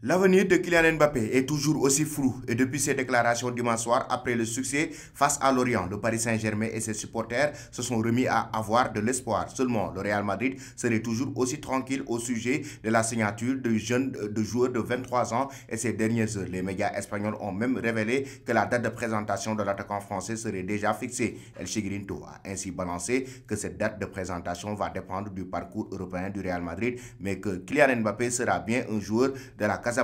L'avenir de Kylian Mbappé est toujours aussi flou et depuis ses déclarations dimanche soir après le succès face à Lorient, le Paris Saint-Germain et ses supporters se sont remis à avoir de l'espoir. Seulement, le Real Madrid serait toujours aussi tranquille au sujet de la signature du jeune joueur de 23 ans et ces dernières heures. Les médias espagnols ont même révélé que la date de présentation de l'attaquant français serait déjà fixée. El Chigrinto a ainsi balancé que cette date de présentation va dépendre du parcours européen du Real Madrid, mais que Kylian Mbappé sera bien un joueur de la Casablanca.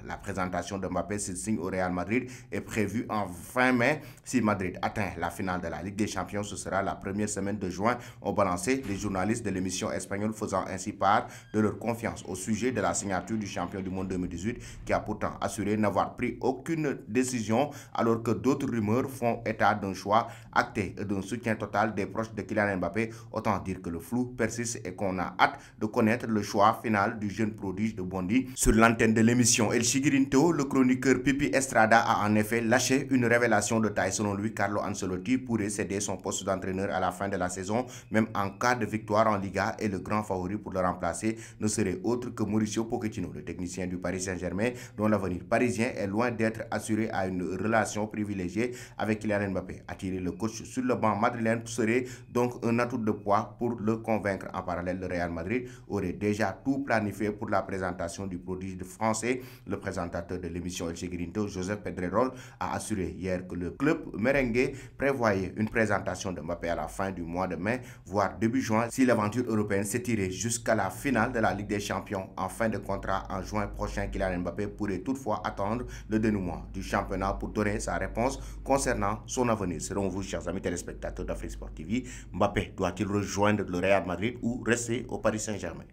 La présentation de Mbappé s'il signe au Real Madrid est prévue en fin mai. Si Madrid atteint la finale de la Ligue des Champions, ce sera la première semaine de juin, ont balancé les journalistes de l'émission espagnole, faisant ainsi part de leur confiance au sujet de la signature du champion du monde 2018 qui a pourtant assuré n'avoir pris aucune décision alors que d'autres rumeurs font état d'un choix acté et d'un soutien total des proches de Kylian Mbappé. Autant dire que le flou persiste et qu'on a hâte de connaître le choix final du jeune prodige de Bondy. Sur l'antenne de l'émission El Chigrinto, le chroniqueur Pipi Estrada a en effet lâché une révélation de taille. Selon lui, Carlo Ancelotti pourrait céder son poste d'entraîneur à la fin de la saison, même en cas de victoire en Liga, et le grand favori pour le remplacer ne serait autre que Mauricio Pochettino, le technicien du Paris Saint-Germain, dont l'avenir parisien est loin d'être assuré à une relation privilégiée avec Kylian Mbappé. Attirer le coach sur le banc madrilène serait donc un atout de poids pour le convaincre. En parallèle, le Real Madrid aurait déjà tout planifié pour la présentation du prodige français. Le présentateur de l'émission El Chigrinto, Joseph Pedrerol, a assuré hier que le club merengue prévoyait une présentation de Mbappé à la fin du mois de mai, voire début juin, si l'aventure européenne s'étirait jusqu'à la finale de la Ligue des Champions. En fin de contrat en juin prochain, Kylian Mbappé pourrait toutefois attendre le dénouement du championnat pour donner sa réponse concernant son avenir. Selon vous, chers amis téléspectateurs d'Afrique Sport TV, Mbappé doit-il rejoindre le Real Madrid ou rester au Paris Saint-Germain?